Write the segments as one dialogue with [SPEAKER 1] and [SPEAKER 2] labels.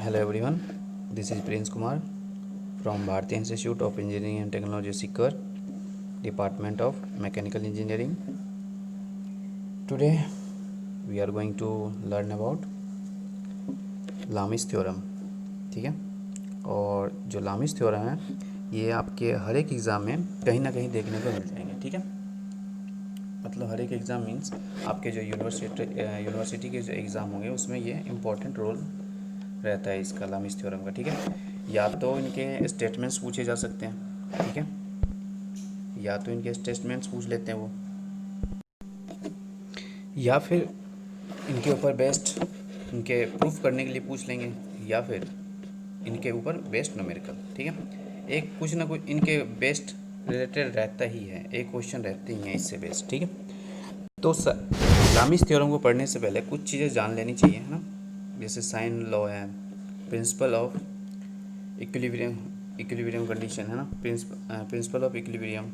[SPEAKER 1] Hello everyone, this is Prince Kumar from Bharati Institute of Engineering and Technology Sikar, Department of Mechanical Engineering. Today we are going to learn about लामिस theorem. ठीक है, और जो लामिस theorem है ये आपके हर एक exam में कहीं ना कहीं देखने को मिल जाएंगे. ठीक है, मतलब हर एक एग्ज़ाम मीन्स आपके जो यूनिवर्सिटी के जो एग्ज़ाम होंगे उसमें ये इम्पोर्टेंट रोल रहता है इसका, लामिस थ्योरम का. ठीक है, या तो इनके स्टेटमेंट्स पूछे जा सकते हैं. ठीक है, या तो इनके स्टेटमेंट्स पूछ लेते हैं वो, या फिर इनके ऊपर बेस्ड इनके प्रूफ करने के लिए पूछ लेंगे, या फिर इनके ऊपर बेस्ड न्यूमेरिकल. ठीक है, एक कुछ ना कुछ इनके बेस्ड रिलेटेड रहता ही है, एक क्वेश्चन रहते ही हैं इससे बेस्ड. ठीक है, तो लामिस थ्योरम को पढ़ने से पहले कुछ चीज़ें जान लेनी चाहिए, है ना. जैसे साइन लॉ है, प्रिंसिपल ऑफ इक्विलिब्रियम कंडीशन, है ना. प्रिंसिपल ऑफ इक्विलिब्रियम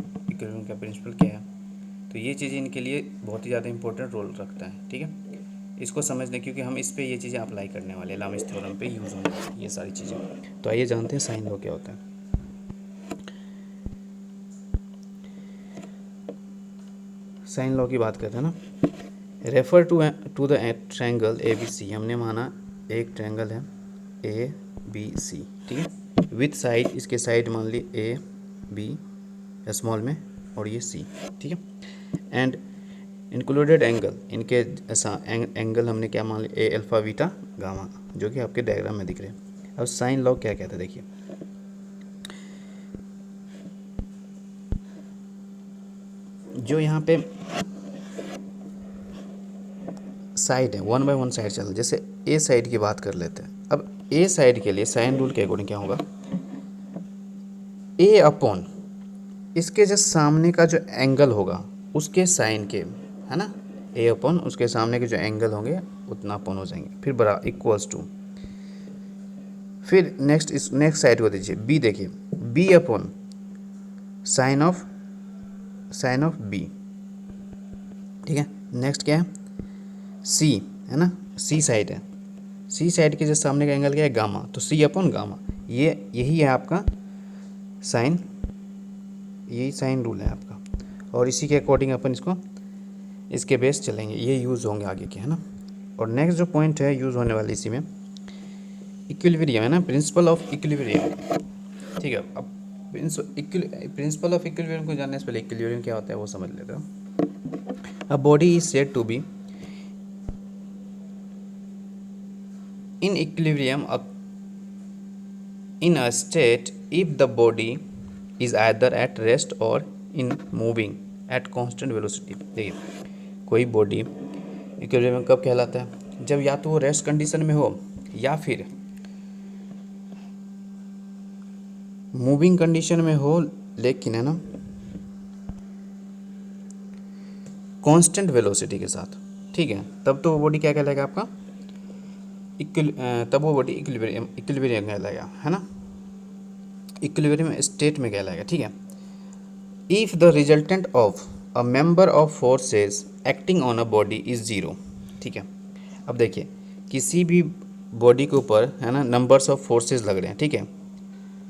[SPEAKER 1] का प्रिंसिपल क्या है, तो ये चीज़ें इनके लिए बहुत ही ज़्यादा इंपॉर्टेंट रोल रखता है. ठीक है, इसको समझ लें क्योंकि हम इस पे ये चीज़ें अप्लाई करने वाले हैं, लामिस थ्योरम पे यूज़ होने वाली ये सारी चीज़ें. तो आइए जानते हैं साइन लॉ क्या होता है. साइन लॉ की बात करते हैं ना. Refer to the triangle A B C. हमने माना एक ट्रायंगल है ए बी सी. ठीक है, विथ साइड, इसके साइड मान ली ए बी स्मॉल में और ये सी. ठीक है, एंड इंक्लूडेड एंगल, इनके ऐसा एंगल हमने क्या मान लिया, ए अल्फ़ा बीटा गामा, जो कि आपके डायग्राम में दिख रहे हैं. अब साइन लॉ क्या कहता है देखिए. जो यहाँ पे साइड है, वन बाय वन साइड चल, जैसे ए साइड की बात कर लेते हैं. अब ए साइड के लिए साइन रूल के अकॉर्डिंग क्या होगा, ए अपॉन इसके जो सामने का जो एंगल होगा उसके साइन के, है ना, ए अपॉन उसके सामने के जो एंगल होंगे उतना अपॉन हो जाएंगे, फिर बड़ा इक्वल्स टू, फिर नेक्स्ट साइड को दीजिए बी. देखिए B upon sine of B. ठीक है, नेक्स्ट क्या है, सी, है ना, सी साइड है, सी साइड के जो सामने का एंगल क्या है, गामा, तो सी अपॉन गामा. यही है आपका साइन, यही साइन रूल है आपका, और इसी के अकॉर्डिंग अपन इसके बेस चलेंगे, ये यूज़ होंगे आगे के, है ना. और नेक्स्ट जो पॉइंट है यूज़ होने वाली इसी में, इक्विलिब्रियम, है ना, प्रिंसिपल ऑफ इक्विलिब्रियम. ठीक है, अब प्रिंसिपल ऑफ इक्विलिब्रियम को जानने से पहले इक्विलिब्रियम क्या होता है वो समझ लेते हैं. A body is said to be in equilibrium in a state if the body is either at rest or in moving at constant velocity. देखिए कोई बॉडी इक्विलिब्रियम कब कहलाता है, जब या तो वो रेस्ट कंडीशन में हो या फिर मूविंग कंडीशन में हो, लेकिन, है ना, कांस्टेंट वेलोसिटी के साथ. ठीक है, तब तो वो बॉडी क्या कहलाएगा आपका, तब वो बॉडी इक्विलिब्रियम कहलाएगा, है ना, इक्विलिब्रियम स्टेट में कहलाएगा. ठीक है, if the resultant of a member of forces acting on a body is zero. ठीक है, अब देखिए किसी भी बॉडी के ऊपर, है ना, नंबर्स ऑफ फोर्सेस लग रहे हैं. ठीक है,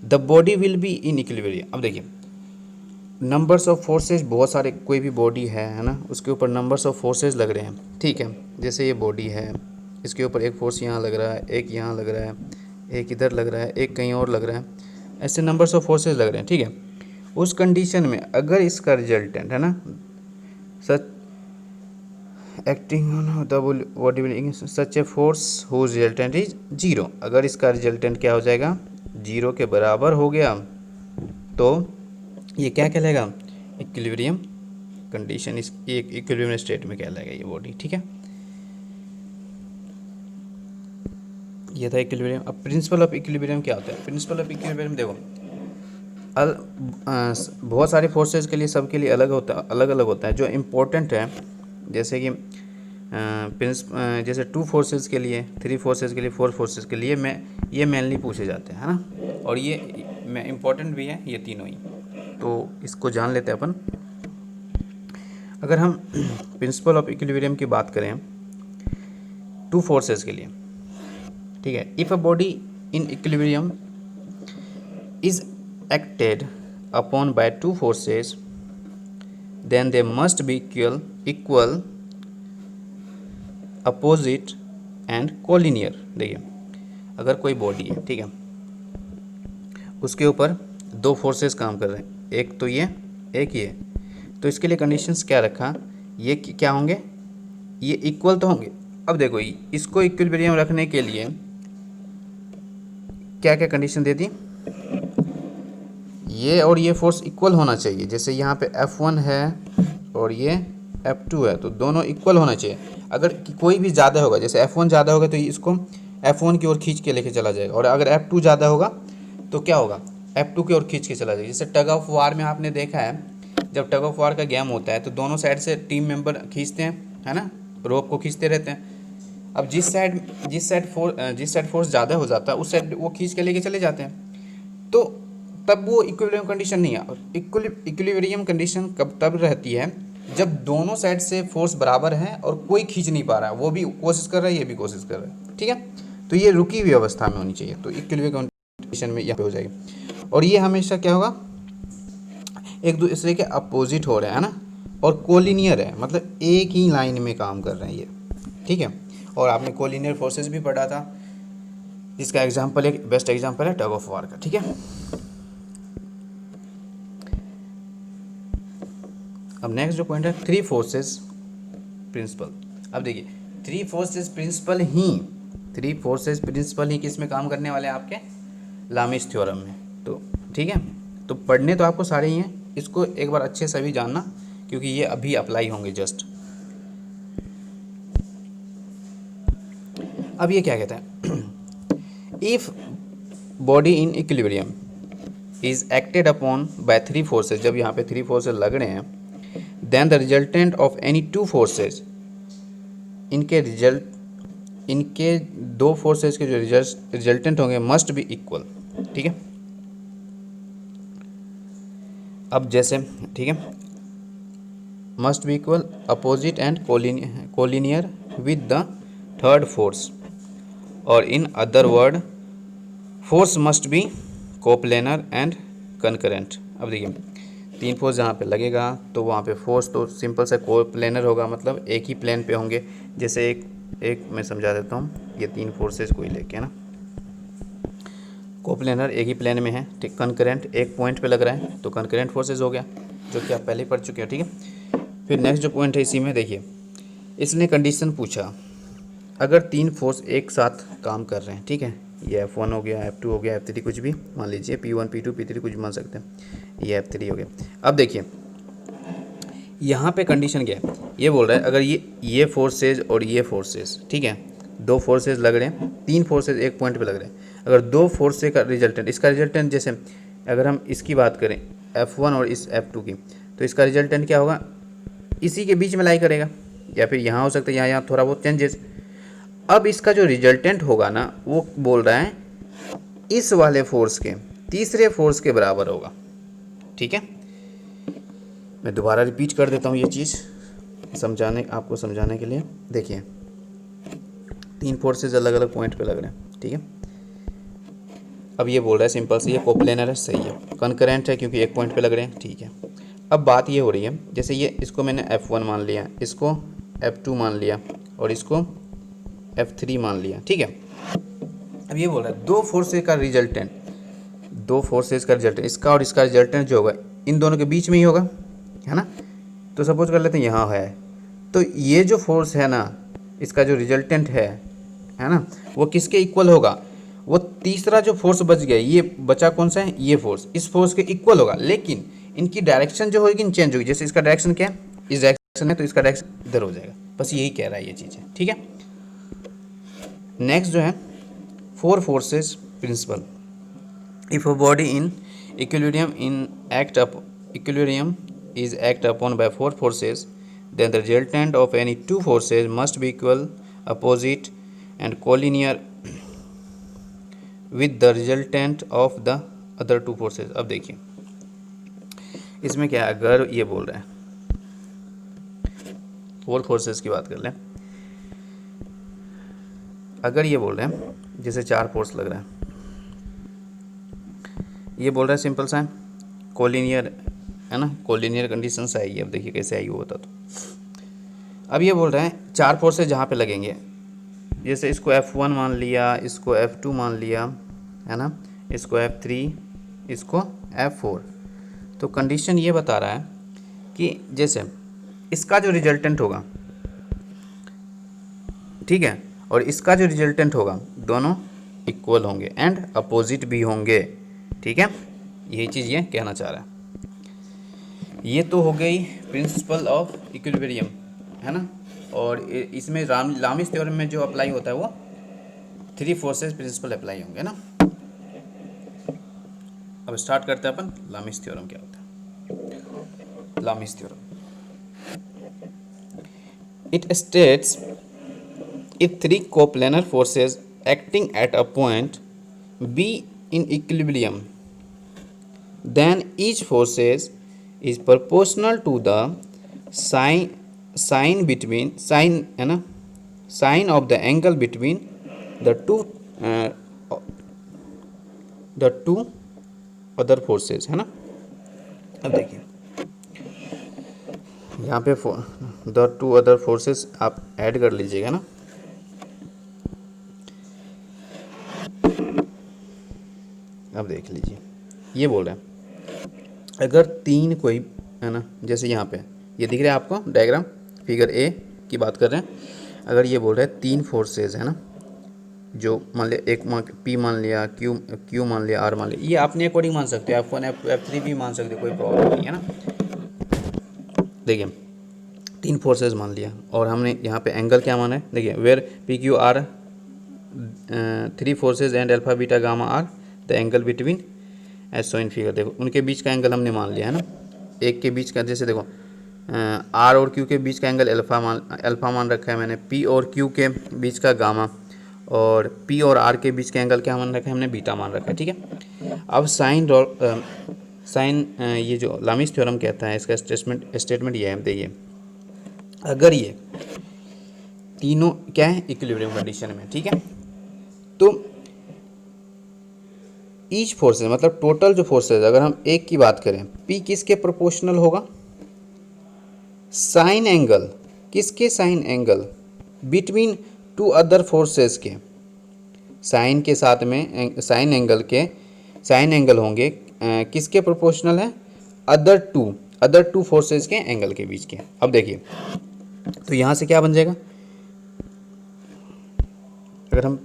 [SPEAKER 1] the body will be in equilibrium. अब देखिए नंबर्स ऑफ फोर्सेस बहुत सारे, कोई भी बॉडी है ना, उसके ऊपर नंबर्स ऑफ फोर्सेस लग रहे हैं. ठीक है, जैसे ये बॉडी है, इसके ऊपर एक फोर्स यहाँ लग रहा है, एक यहाँ लग रहा है, एक इधर लग रहा है, एक कहीं और लग रहा है, ऐसे नंबर्स ऑफ फोर्सेस लग रहे हैं. ठीक है, उस कंडीशन में अगर इसका रिजल्टेंट, है ना, such acting on the body will such a force whose resultant is zero. अगर इसका रिजल्टेंट क्या हो जाएगा, जीरो के बराबर हो गया, तो ये क्या कहलाएगा, इक्विलिब्रियम कंडीशन, इस एक इक्विलिब्रियम स्टेट में कहलाएगा ये बॉडी. ठीक है, ये था इक्विलिब्रियम. अब प्रिंसिपल ऑफ इक्विलिब्रियम क्या होता है. प्रिंसिपल ऑफ इक्विलिब्रियम देखो बहुत सारे फोर्सेस के लिए, सबके लिए अलग अलग होता है. जो इम्पोर्टेंट है जैसे कि जैसे 2 फोर्सेस के लिए, 3 फोर्सेस के लिए, 4 फोर्सेस के लिए ये मेनली पूछे जाते हैं, है ना, और ये इम्पोर्टेंट भी है ये तीनों ही. तो इसको जान लेते हैं अपन. अगर हम प्रिंसिपल ऑफ इक्विलिब्रियम की बात करें 2 फोर्सेस के लिए, ठीक है, if a body in equilibrium is acted upon by two forces, then they must be equal, opposite and collinear. देखिए, अगर कोई बॉडी है, ठीक है, उसके ऊपर दो फोर्सेस काम कर रहे हैं, एक तो ये, एक ये, तो इसके लिए कंडीशंस क्या रखा, ये क्या होंगे, ये इक्वल तो होंगे। अब देखो, इसको इक्विलिब्रियम रखने के लिए क्या क्या कंडीशन दे दी, ये और ये फोर्स इक्वल होना चाहिए। जैसे यहाँ पे F1 है और ये F2 है, तो दोनों इक्वल होना चाहिए। अगर कोई भी ज़्यादा होगा, जैसे F1 ज़्यादा होगा तो इसको F1 की ओर खींच के लेके चला जाएगा, और अगर F2 ज़्यादा होगा तो क्या होगा, F2 की ओर खींच के चला जाएगा। जैसे टग ऑफ वार में आपने देखा है, जब टग ऑफ वार का गेम होता है तो दोनों साइड से टीम मेंबर खींचते हैं, है ना, रोप को खींचते रहते हैं। अब जिस साइड फोर्स ज़्यादा हो जाता है उस साइड वो खींच के लेके चले जाते हैं, तो तब वो इक्विलिब्रियम कंडीशन नहीं है। और इक्विलिब्रियम कंडीशन कब तब रहती है, जब दोनों साइड से फोर्स बराबर है और कोई खींच नहीं पा रहा है, वो भी कोशिश कर रहा है, ये भी कोशिश कर रहा है, ठीक है। तो ये रुकी हुई अवस्था में होनी चाहिए, तो इक्विलिब्रियम कंडीशन में यहाँ पे हो जाएगी। और ये हमेशा क्या होगा, एक दूसरे के अपोजिट हो रहे हैं, है ना, और कोलिनियर है, मतलब एक ही लाइन में काम कर रहे हैं ये, ठीक है। और आपने कोलिनियर फोर्सेस भी पढ़ा था, इसका एग्जाम्पल, एक बेस्ट एग्जाम्पल है टग ऑफ वार का, ठीक है। अब नेक्स्ट जो पॉइंट है, थ्री फोर्सेस प्रिंसिपल। अब देखिए, थ्री फोर्सेस प्रिंसिपल ही किस में काम करने वाले हैं, आपके लामिस थ्योरम में। तो ठीक है, तो पढ़ने तो आपको सारे ही हैं, इसको एक बार अच्छे से भी जानना, क्योंकि ये अभी अप्लाई होंगे जस्ट। अब ये क्या कहता है, if body in equilibrium is acted upon by three forces, जब यहाँ पे थ्री फोर्सेज लग रहे हैं, then the resultant of any two forces, इनके दो फोर्सेज के जो रिजल्टेंट होंगे मस्ट बी इक्वल, ठीक है। अब जैसे, ठीक है, must be equal, opposite and collinear with the third force, or in other word force must be coplanar and concurrent. अब देखिए, तीन फोर्स जहाँ पे लगेगा तो वहाँ पे फोर्स तो सिंपल से कोप्लेनर होगा, मतलब एक ही प्लेन पे होंगे। जैसे एक मैं समझा देता हूँ, ये तीन फोर्सेस कोई लेके ना, कोप्लेनर एक ही प्लेन में है, ठीक। कनकरेंट एक पॉइंट पे लग रहा है, तो कनकरेंट फोर्सेस हो गया, जो कि आप पहले ही पढ़ चुके हैं, ठीक है। फिर नेक्स्ट जो पॉइंट है इसी में, देखिए, इसने कंडीशन पूछा, अगर तीन फोर्स एक साथ काम कर रहे हैं, ठीक है, ये F1 हो गया, F2 हो गया, F3 कुछ भी मान लीजिए, P1 P2 P3 कुछ भी मान सकते हैं, ये F3 हो गया। अब देखिए, यहाँ पे कंडीशन क्या है, ये बोल रहा है अगर ये फोर्सेज और ये फोर्सेज, ठीक है, दो फोर्सेज लग रहे हैं, तीन फोर्सेज एक पॉइंट पे लग रहे हैं, अगर दो फोर्सेज का रिजल्टेंट, इसका रिजल्टेंट, जैसे अगर हम इसकी बात करें F1 और इस F2 की, तो इसका रिजल्टेंट क्या होगा, इसी के बीच में लाई करेगा, या फिर यहाँ हो सकता है, यहाँ थोड़ा बहुत चेंजेस। अब इसका जो रिजल्टेंट होगा ना, वो बोल रहा है इस वाले फोर्स के तीसरे फोर्स के बराबर होगा, ठीक है। मैं दोबारा रिपीट कर देता हूँ ये चीज़ आपको समझाने के लिए। देखिए, तीन फोर्सेस अलग अलग पॉइंट पे लग रहे हैं, ठीक है। अब ये बोल रहा है सिंपल से, ये कोप्लेनर है, सही है, कनकरेंट है क्योंकि एक पॉइंट पे लग रहे हैं, ठीक है। अब बात ये हो रही है, जैसे इसको मैंने F1 मान लिया, इसको F2 मान लिया, और इसको F3 मान लिया, ठीक है। अब ये बोल रहा है दो फोर्सेस का रिजल्टेंट, इसका और इसका रिजल्टेंट जो होगा इन दोनों के बीच में ही होगा, है ना। तो सपोज कर लेते हैं यहाँ है, तो ये जो फोर्स है ना, इसका जो रिजल्टेंट है ना, वो किसके इक्वल होगा, वो तीसरा जो फोर्स बच गया, ये बचा कौन सा है, ये फोर्स इस फोर्स के इक्वल होगा, लेकिन इनकी डायरेक्शन जो होगी चेंज होगी। जैसे इसका डायरेक्शन क्या है, इस डायरेक्शन है, तो इसका डायरेक्शन इधर हो जाएगा, बस यही कह रहा है ये चीज़ें, ठीक है। नेक्स्ट जो है, four forces principle. If a body in equilibrium is act upon by four forces, then the resultant of any two forces must be equal, opposite and collinear with the resultant of the other two forces। अब देखिए, इसमें क्या है, अगर ये बोल रहा है फोर फोर्सेस की बात कर लें, अगर ये बोल रहे हैं जैसे चार फोर्स लग रहा है, ये बोल रहा है सिंपल सा कोलिनियर है ना, कोलिनियर कंडीशन से आई है। अब देखिए कैसे आई वो बता दो। अब ये बोल रहे हैं 4 फोर्सेज जहाँ पे लगेंगे, जैसे इसको F1 मान लिया, इसको F2 मान लिया, है ना, इसको F3, इसको F4। तो कंडीशन ये बता रहा है कि जैसे इसका जो रिजल्टेंट होगा, ठीक है, और इसका जो रिजल्टेंट होगा, दोनों इक्वल होंगे एंड अपोजिट भी होंगे, ठीक है। यही चीज़ ये कहना चाह रहा है। ये तो हो गई प्रिंसिपल ऑफ इक्विलिब्रियम, है ना। और इसमें लामिस थ्योरम में जो अप्लाई होता है वो 3 फोर्सेस प्रिंसिपल अप्लाई होंगे ना। अब स्टार्ट करते हैं अपन लामिस थ्योरम क्या होता है। लामिस theorem, it states if 3 coplanar forces acting at a point B in equilibrium, then each forces is proportional to the sine between sine, है ना, sine of the angle between the two other forces, है ना। अब देखिए यहाँ पे the two other forces आप add कर लीजिएगा ना। अब देख लीजिए, ये बोल रहे हैं अगर 3 कोई, है ना, जैसे यहाँ पे ये दिख रहा है आपको डायग्राम, फिगर ए की बात कर रहे हैं। अगर ये बोल रहे हैं 3 फोर्सेज है ना, जो मान लिया एक पी मान लिया, क्यू मान लिया, आर मान लिया, ये अपने अकॉर्डिंग मान सकते हो, F1 F3 भी मान सकते हो, कोई प्रॉब्लम नहीं है ना। देखिए 3 फोर्सेज मान लिया और हमने यहाँ पे एंगल क्या माना है, देखिए where P Q R 3 forces and alpha beta gamma are the angle between as so in figure. देखो उनके बीच का एंगल हमने मान लिया है ना, एक के बीच का, जैसे देखो आर और क्यू के बीच का एंगल अल्फा मान रखा है मैंने, पी और क्यू के बीच का गामा, और पी और आर के बीच का एंगल क्या मान रखा है हमने, बीटा मान रखा है, ठीक है। अब साइन ये जो लामिस थ्योरम कहता है, इसका स्टेटमेंट ये है, देखिए अगर ये तीनों क्या है इक्विलिब्रियम कंडीशन में, ठीक है, तो ईच फोर्सेज मतलब टोटल जो फोर्सेज, अगर हम एक की बात करें, पी किसके प्रोपोर्शनल होगा, साइन एंगल, किसके sign angle, between 2 other forces के, साइन के साथ में साइन एंगल होंगे किसके प्रोपोर्शनल है, अदर टू फोर्सेज के एंगल के बीच के। अब देखिए तो यहाँ से क्या बन जाएगा, अगर हम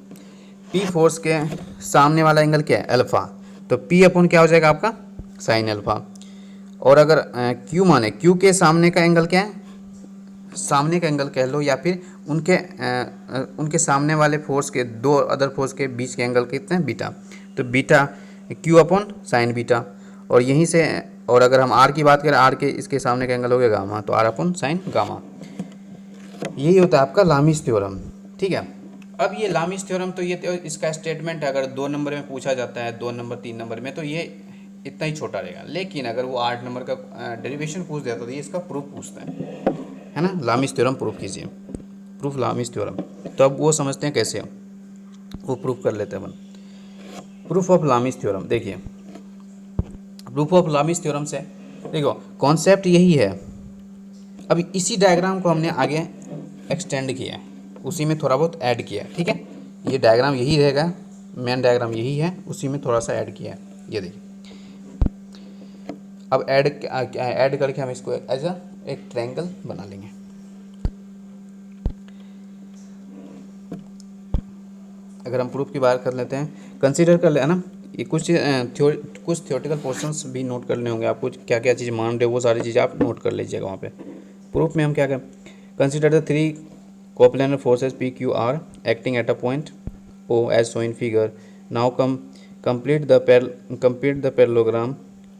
[SPEAKER 1] P फोर्स के सामने वाला एंगल क्या है, अल्फ़ा, तो P अपन क्या हो जाएगा आपका साइन अल्फ़ा। और अगर Q माने, Q के सामने का एंगल क्या है, सामने का एंगल कह लो, या फिर उनके सामने वाले फोर्स के 2 अदर फोर्स के बीच के एंगल कितने हैं, बीटा, तो बीटा Q अपन साइन बीटा। और यहीं से, और अगर हम R की बात करें, R के इसके सामने का एंगल हो गया गामा, तो R अपन साइन गामा। यही होता है आपका लामिस थ्योरम, ठीक है। अब ये लामिस थ्योरम तो ये तो इसका स्टेटमेंट अगर 2 नंबर में पूछा जाता है, 2 नंबर 3 नंबर में, तो ये इतना ही छोटा रहेगा। लेकिन अगर वो 8 नंबर का डेरिवेशन पूछ देता तो ये इसका प्रूफ पूछता है ना। लामिस थ्योरम प्रूफ कीजिए, प्रूफ लामिस थ्योरम। तो अब वो समझते हैं कैसे, वो प्रूफ कर लेते हैं अपन। प्रूफ ऑफ लामिस थ्योरम, देखिए प्रूफ ऑफ लामिस थ्योरम से देखो कॉन्सेप्ट यही है। अब इसी डायग्राम को हमने आगे एक्सटेंड किया है, उसी में थोड़ा बहुत ऐड किया है, ठीक है। ये डायग्राम यही रहेगा, मेन डायग्राम यही है, उसी में थोड़ा सा ऐड किया है, ये देखिए। अब ऐड करके हम इसको एज अ एक ट्रायंगल बना लेंगे। अगर हम प्रूफ की बात कर लेते हैं, कंसीडर कर लेना, ये कुछ थ्योरेटिकल पोर्शंस भी नोट करने होंगे आपको, क्या क्या चीज़ मान रहे हो वो सारी चीज़ें आप नोट कर लीजिएगा वहाँ पे। प्रूफ में हम क्या करें, consider the 3 coplanar forces P, Q, R acting at a point O as shown in figure. Now complete the parallelogram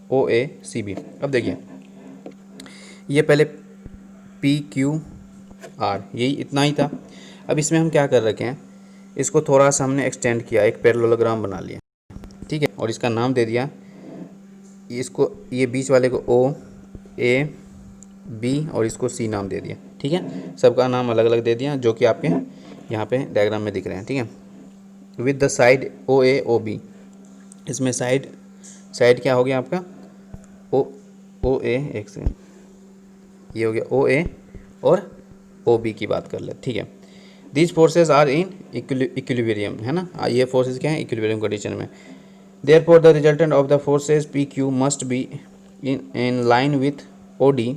[SPEAKER 1] OACB। अब देखिए ये पहले P, Q, R यही इतना ही था। अब इसमें हम क्या कर रखे हैं, इसको थोड़ा सा हमने एक्सटेंड किया, एक पैरेललोग्राम बना लिया, ठीक है, और इसका नाम दे दिया, इसको ये बीच वाले को O, A, B और इसको C नाम दे दिया, ठीक है। सबका नाम अलग अलग दे दिया, जो कि आपके यहाँ पे डायग्राम में दिख रहे हैं, ठीक है। With the side OA OB, इसमें साइड साइड क्या हो गया आपका ओ ओ ए, एक सेकेंड, ये हो गया ओ ए और ओ बी की बात कर ले, ठीक है। These forces are in equilibrium, है ना, ये फोर्सेज क्या है, इक्विलिब्रियम कंडीशन में। Therefore the resultant of the forces P Q must be in line with O D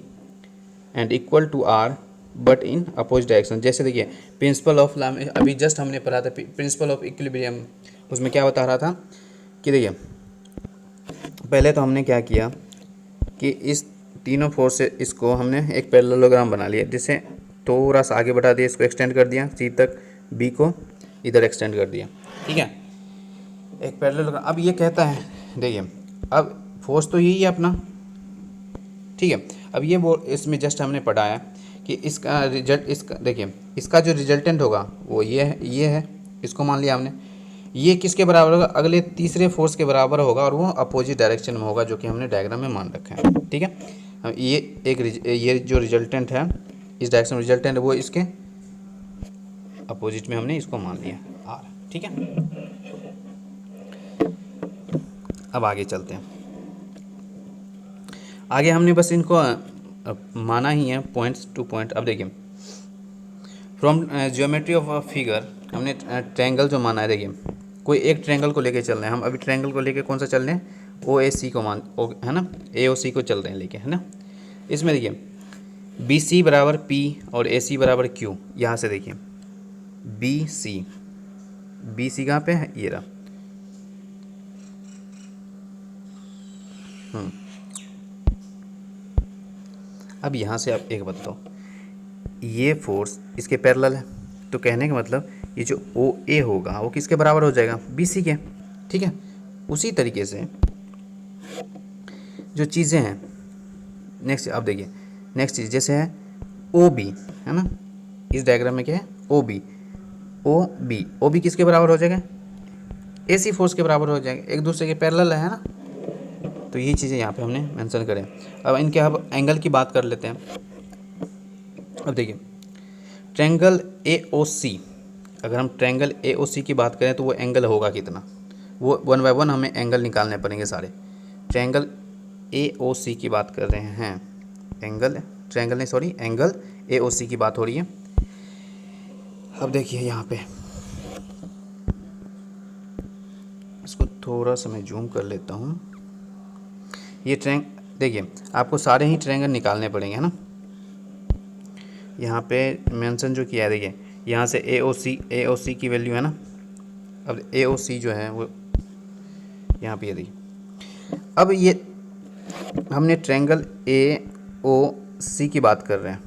[SPEAKER 1] and equal to R but in opposite direction. जैसे देखिए principle of अभी just हमने पढ़ा था प्रिंसिपल ऑफ इक्विलिब्रियम, उसमें क्या बता रहा था कि देखिए पहले तो हमने क्या किया कि इस तीनों फोर्स से इसको हमने एक पैरेललोग्राम बना लिया, जिसे थोड़ा सा आगे बढ़ा दिया, इसको एक्सटेंड कर दिया सी तक, बी को इधर एक्सटेंड कर दिया, ठीक है, एक पैरेललोग्राम। अब ये कहता है देखिए अब फोर्स तो यही है अपना, ठीक है। अब ये वो इसमें जस्ट हमने पढ़ा है कि इसका रिजल्ट, इसका देखिए इसका जो रिजल्टेंट होगा वो ये है, इसको मान लिया हमने, ये किसके बराबर होगा, अगले तीसरे फोर्स के बराबर होगा और वो अपोजिट डायरेक्शन में होगा, जो कि हमने डायग्राम में मान रखा है, ठीक है। हम ये जो रिजल्टेंट है, इस डायरेक्शन में रिजल्टेंट वो इसके अपोजिट में हमने इसको मान लिया आर, ठीक है। अब आगे चलते हैं, आगे हमने बस इनको माना ही है पॉइंट्स टू पॉइंट। अब देखिए from geometry of a figure हमने ट्रायंगल जो माना है, देखिए कोई एक ट्रायंगल को लेके चल रहे हैं हम, अभी ट्रायंगल को लेके कौन सा चल रहे हैं, ओ ए सी को है ना, ए ओ सी को चल रहे हैं लेके, है ना। इसमें देखिए बी सी बराबर पी और ए सी बराबर क्यू, यहाँ से देखिए बी सी कहाँ पे है, ये रहा, अब यहाँ से आप एक बताओ, ये फोर्स इसके पैरेलल है, तो कहने का मतलब ये जो ओ ए होगा वो किसके बराबर हो जाएगा, बी सी के, ठीक है। उसी तरीके से जो चीज़ें हैं नेक्स्ट, अब देखिए नेक्स्ट चीज़ जैसे है ओ बी, है ना, इस डायग्राम में क्या है ओ बी किसके बराबर हो जाएगा, ए सी फोर्स के बराबर हो जाएगा, एक दूसरे के पैरेलल है ना। तो ये चीज़ें यहाँ पे हमने मेंशन करें। अब इनके अब एंगल की बात कर लेते हैं। अब देखिए ट्रायंगल ए ओ सी, अगर हम ट्रायंगल ए ओ सी की बात करें तो वो एंगल होगा कितना, वो वन बाय वन हमें एंगल निकालने पड़ेंगे सारे। ट्रायंगल ए ओ सी की बात कर रहे हैं, एंगल ट्रायंगल नहीं सॉरी एंगल ए ओ सी की बात हो रही है। अब देखिए यहाँ पे इसको थोड़ा सा मैं जूम कर लेता हूँ, ये देखिए आपको सारे ही ट्रायंगल निकालने पड़ेंगे, है ना। यहाँ पे मेंशन जो किया है देखिए, यहाँ से ए ओ सी की वैल्यू है ना, अब ए ओ सी जो है वो यहाँ पे देखिए, अब ये हमने ट्रायंगल ए ओ सी की बात कर रहे हैं,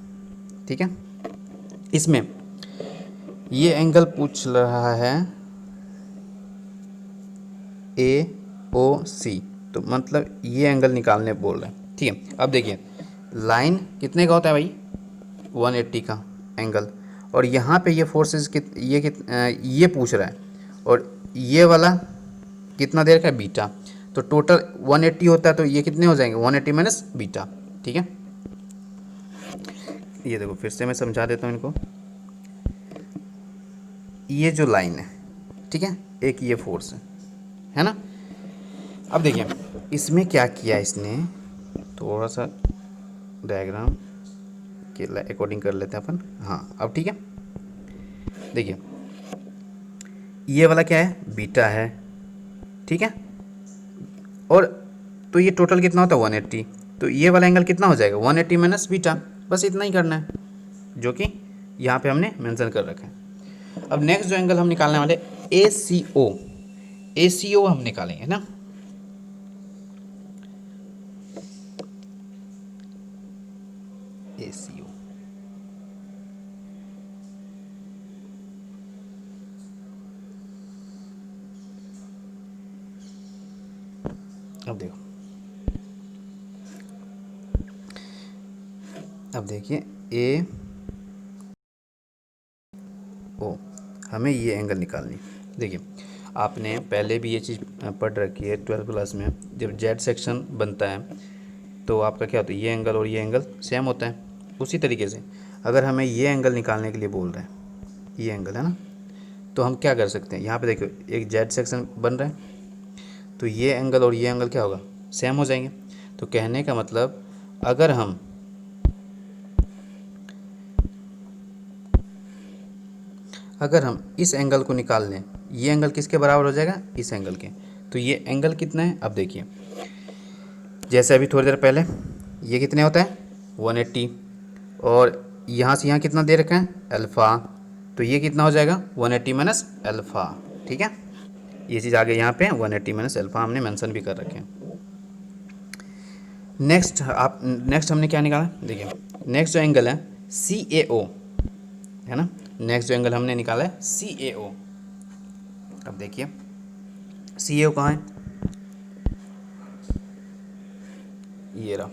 [SPEAKER 1] ठीक है। इसमें ये एंगल पूछ रहा है ए ओ सी, तो मतलब ये एंगल निकालने बोल रहे हैं, ठीक है। अब देखिए लाइन कितने का होता है भाई, 180 का एंगल, और यहाँ पे ये फोर्सेस ये पूछ रहा है, और ये वाला कितना देर का बीटा, तो टोटल 180 होता है, तो ये कितने हो जाएंगे 180 माइनस बीटा, ठीक है। ये देखो फिर से मैं समझा देता हूँ इनको, ये जो लाइन है, ठीक है, एक ये फोर्स है ना। अब देखिए इसमें क्या किया इसने, थोड़ा सा डायग्राम के अकॉर्डिंग कर लेते हैं अपन, हाँ अब ठीक है। देखिए ये वाला क्या है, बीटा है, ठीक है, और तो ये टोटल कितना होता है 180, तो ये वाला एंगल कितना हो जाएगा 180 माइनस बीटा, बस इतना ही करना है, जो कि यहाँ पे हमने मेंशन कर रखा है। अब नेक्स्ट जो एंगल हम निकालने वाले ए सी ओ हम निकालेंगे ना। ए सी ओ अब देखो, अब देखिए ए ओ हमें ये एंगल निकालनी, देखिए आपने पहले भी ये चीज़ पढ़ रखी है 12th क्लास में, जब जेड सेक्शन बनता है तो आपका क्या होता है, ये एंगल और ये एंगल सेम होता है। उसी तरीके से अगर हमें ये एंगल निकालने के लिए बोल रहे हैं, ये एंगल है ना, तो हम क्या कर सकते हैं, यहाँ पे देखो एक जेड सेक्शन बन रहा है, तो ये एंगल और ये एंगल क्या होगा, सेम हो जाएंगे। तो कहने का मतलब अगर हम इस एंगल को निकाल लें, ये एंगल किसके बराबर हो जाएगा, इस एंगल के। तो ये एंगल कितना है, अब देखिए जैसे अभी थोड़ी देर पहले ये कितने होता है 180, और यहाँ से यहाँ कितना दे रखा है अल्फ़ा, तो ये कितना हो जाएगा 180 माइनस अल्फ़ा। ठीक है, ये चीज़ आगे यहाँ पे 180 माइनस अल्फ़ा हमने मेंशन भी कर रखे हैं। नेक्स्ट हमने क्या निकाला, देखिए नेक्स्ट जो एंगल है CAO है ना, नेक्स्ट जो एंगल हमने निकाला है CAO। अब देखिए CAO कहाँ है, ये रहा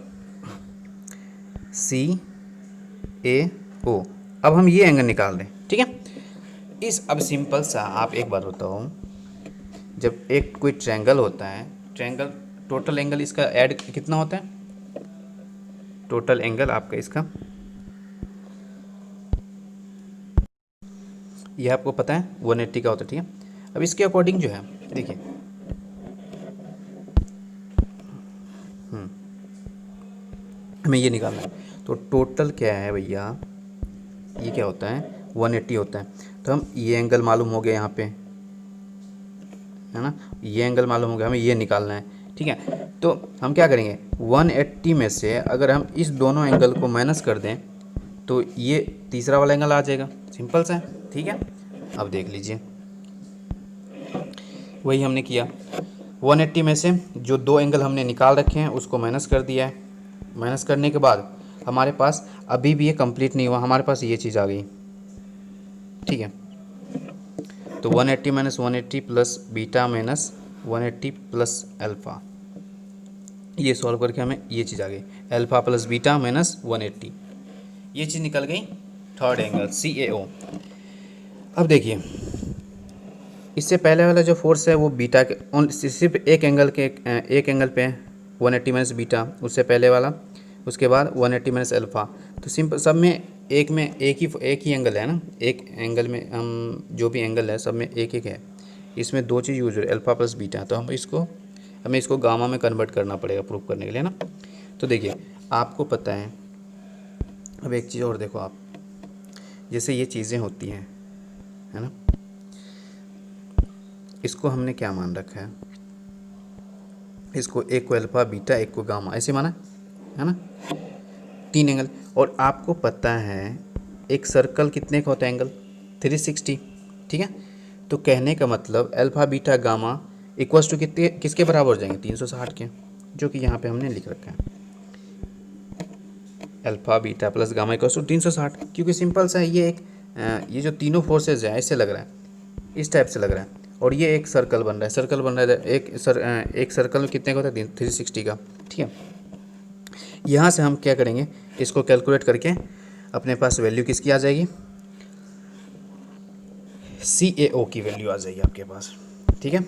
[SPEAKER 1] CAO। अब हम ये एंगल निकाल रहे हैं, ठीक है। अब सिंपल सा आप एक बात बताओ, जब एक कोई ट्रायंगल होता है, ट्रायंगल टोटल एंगल इसका ऐड कितना होता है, टोटल एंगल आपका इसका, ये आपको पता है 180 का होता है, ठीक है। अब इसके अकॉर्डिंग जो है देखिए हमें ये निकालना है, तो टोटल क्या है भैया, ये क्या होता है 180 होता है। तो हम ये एंगल मालूम हो गया यहाँ पे, है ना, ये एंगल मालूम हो गया, हमें ये निकालना है, ठीक है। तो हम क्या करेंगे 180 में से अगर हम इस दोनों एंगल को माइनस कर दें तो ये तीसरा वाला एंगल आ जाएगा, सिंपल सा है, ठीक है। अब देख लीजिए वही हमने किया, 180 में से जो दो एंगल हमने निकाल रखे हैं उसको माइनस कर दिया है। माइनस करने के बाद हमारे पास अभी भी ये कंप्लीट नहीं हुआ, हमारे पास ये चीज़ आ गई, ठीक है। तो 180 minus 180 plus beta minus 180 plus alpha, ये सॉल्व करके हमें ये चीज़ आ गई अल्फ़ा प्लस बीटा माइनस 180, ये चीज़ निकल गई थर्ड एंगल CAO। अब देखिए इससे पहले वाला जो फोर्स है वो बीटा के सिर्फ एक एंगल पे 180 माइनस बीटा, उससे पहले वाला, उसके बाद 180 माइनस अल्फ़ा। तो सिंपल सब में एक ही एंगल है ना, एक एंगल में हम जो भी एंगल है सब में एक है, इसमें दो चीज़ यूज हो रही है अल्फ़ा प्लस बीटा। तो हमें इसको गामा में कन्वर्ट करना पड़ेगा प्रूव करने के लिए ना। तो देखिए आपको पता है, अब एक चीज़ और देखो आप, जैसे ये चीज़ें होती हैं है ना, इसको हमने क्या मान रखा है, इसको एक को अल्फ़ा बीटा एक को गामा ऐसे माना है ना, तीन एंगल। और आपको पता है एक सर्कल कितने का होता है एंगल 360, ठीक है। तो कहने का मतलब alpha beta gamma equals to कितने किसके बराबर हो जाएंगे 360 के, जो कि यहाँ पे हमने लिख रखा है alpha beta plus gamma equals to 360। क्योंकि सिंपल सा है ये ये जो तीनों फोर्सेज है ऐसे लग रहा है, इस टाइप से लग रहा है, और ये एक सर्कल बन रहा है, एक सर्कल कितने का होता है 360 का, ठीक है। यहाँ से हम क्या करेंगे, इसको कैलकुलेट करके अपने पास वैल्यू किसकी आ जाएगी, CAO की वैल्यू आ जाएगी आपके पास, ठीक है।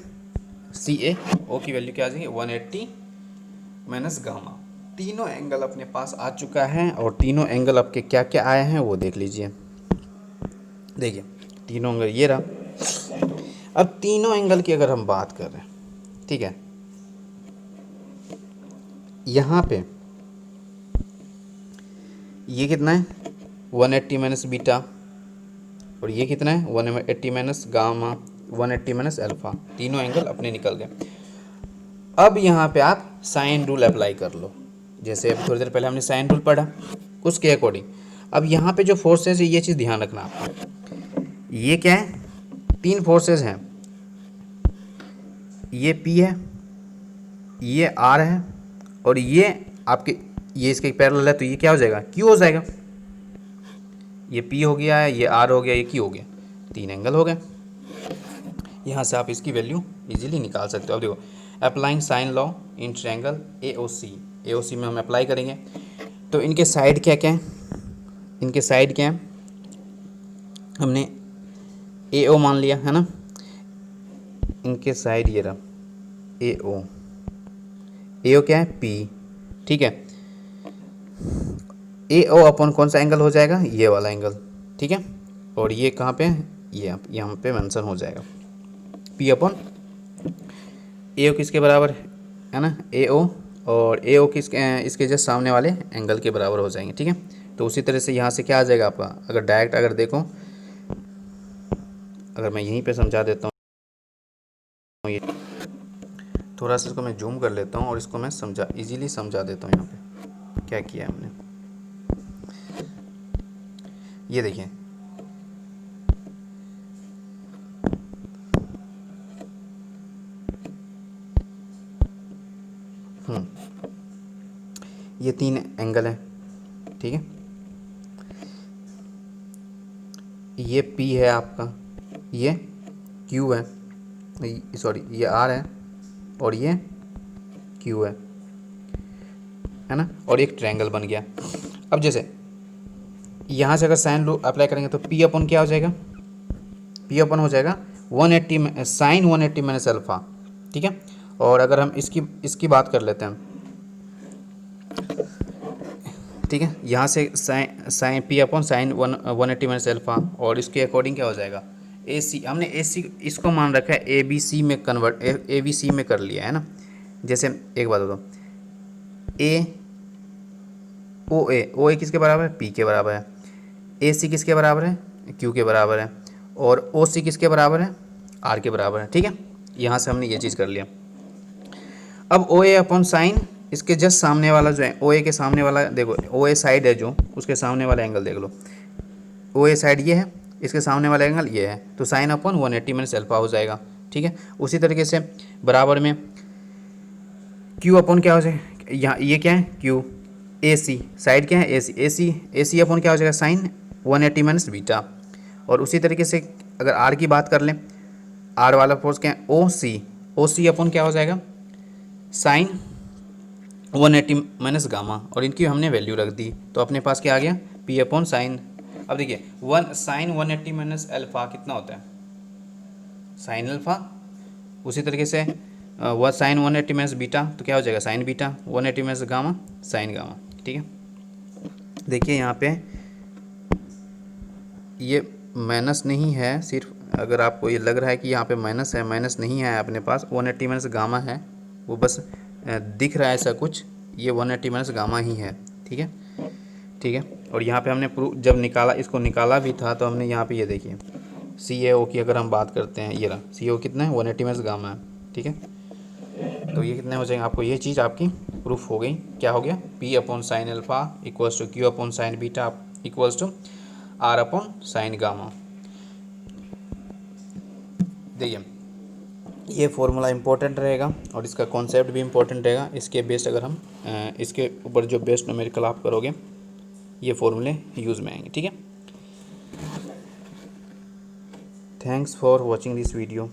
[SPEAKER 1] CAO की वैल्यू क्या आ जाएगी 180 माइनस गामा। तीनों एंगल अपने पास आ चुका है, और तीनों एंगल आपके क्या क्या आए हैं वो देख लीजिए। देखिए तीनों एंगल ये रहा। अब तीनों एंगल की अगर हम बात कर रहे हैं, ठीक है, यहाँ पे ये कितना है 180 माइनस बीटा, और ये कितना है 180 माइनस गामा, 180 माइनस अल्फ़ा, तीनों एंगल अपने निकल गए। अब यहाँ पे आप साइन रूल अप्लाई कर लो, जैसे अभी थोड़ी देर पहले हमने साइन रूल पढ़ा उसके अकॉर्डिंग। अब यहाँ पे जो फोर्सेस है ये चीज़ ध्यान रखना आपको, ये क्या है तीन फोर्सेस हैं, ये P है, ये R है, और ये आपके ये इसके पैरेलल है, तो ये क्या हो जाएगा Q हो जाएगा। ये P हो गया है, ये R हो गया, ये Q हो गया, तीन एंगल हो गए। यहाँ से आप इसकी वैल्यू इजीली निकाल सकते हो। अब देखो applying sine law in triangle AOC में हम अप्लाई करेंगे, तो इनके साइड क्या क्या है, इनके साइड क्या है, हमने AO मान लिया है ना, इनके साइड ये रहा AO क्या है P, ठीक है। AO अपन कौन सा एंगल हो जाएगा, ये वाला एंगल, ठीक है। और ये कहाँ पे, ये यहाँ पे मेंशन हो जाएगा P अपन ए ओ किसके बराबर है ना, ए ओ, और ए ओ इसके जस्ट सामने वाले एंगल के बराबर हो जाएंगे, ठीक है। तो उसी तरह से यहाँ से क्या आ जाएगा आपका, अगर डायरेक्ट अगर देखो, अगर मैं यहीं पे समझा देता हूँ, ये थोड़ा सा इसको मैं जूम कर लेता हूँ और इसको मैं इजीली समझा देता हूँ। यहाँ पे क्या किया है हमने, ये देखिए, ये 3 एंगल है, ठीक है। ये P है आपका, ये Q है, सॉरी ये R है, और ये Q है ना, और एक ट्रायंगल बन गया। अब जैसे यहाँ से अगर साइन रूल अप्लाई करेंगे तो P अपन क्या हो जाएगा, P अपन हो जाएगा 180 साइन 180 माइनस अल्फ़ा, ठीक है। और अगर हम इसकी बात कर लेते हैं, ठीक है, यहाँ से साइन P अपन साइन 180 माइनस अल्फ़ा, और इसके अकॉर्डिंग क्या हो जाएगा, ए सी, हमने ए सी इसको मान रखा है ए बी सी में कन्वर्ट, ए बी सी में कर लिया है ना। जैसे एक बात बताओ, ओ ए किसके बराबर है, पी के बराबर है, ए सी किसके बराबर है, क्यू के बराबर है, और ओ सी किसके बराबर है, आर के बराबर है, ठीक है। यहाँ से हमने ये चीज़ कर लिया। अब ओ ए अपॉन साइन, इसके जस्ट सामने वाला जो है, ओ ए के सामने वाला देखो, ओ ए साइड है जो, उसके सामने वाला एंगल देख लो, ओ ए साइड ये है, इसके सामने वाला एंगल ये है, तो साइन अपॉन 180 माइनस अल्फा हो जाएगा, ठीक है। उसी तरीके से बराबर में क्यू अपॉन क्या हो जाएगा, यहाँ ये क्या है क्यू, ए सी साइड क्या है, ए सी अपॉन क्या हो जाएगा, साइन 180 माइनस बीटा। और उसी तरीके से अगर आर की बात कर लें, आर वाला फोर्स क्या है, ओ सी अपॉन क्या हो जाएगा, साइन 180 माइनस गामा, और इनकी हमने वैल्यू रख दी, तो अपने पास क्या आ गया, पी अपॉन साइन। अब देखिए साइन 180 माइनस अल्फा कितना होता है, साइन अल्फा। उसी तरीके से वह साइन 180 माइनस बीटा, तो क्या हो जाएगा, sign beta, 180 minus gamma, sign gamma, ठीक है। देखिए यहाँ पे ये माइनस नहीं है, सिर्फ अगर आपको ये लग रहा है कि यहाँ पे माइनस है, माइनस नहीं है अपने पास, 180 माइनस गामा है, वो बस दिख रहा है ऐसा कुछ, ये 180 माइनस गामा ही है, ठीक है, ठीक है। और यहाँ पे हमने प्रूफ जब निकाला, इसको निकाला भी था, तो हमने यहाँ पे ये देखिए सी ए ओ की अगर हम बात करते हैं, ये रहा सी ए ओ कितना है, 180 माइनस गामा है, ठीक है। तो ये कितने हो जाएंगे, आपको ये चीज़ आपकी प्रूफ हो गई, क्या हो गया, P upon sine alpha equals to Q upon sine beta equals to R upon sine gamma. देखिए ये फॉर्मूला इंपॉर्टेंट रहेगा और इसका कॉन्सेप्ट भी इंपॉर्टेंट रहेगा। इसके बेस्ड अगर हम इसके ऊपर जो बेस्ड न्यूमेरिकल आप करोगे, ये फॉर्मूले यूज़ में आएंगे, ठीक है। Thanks for watching this video.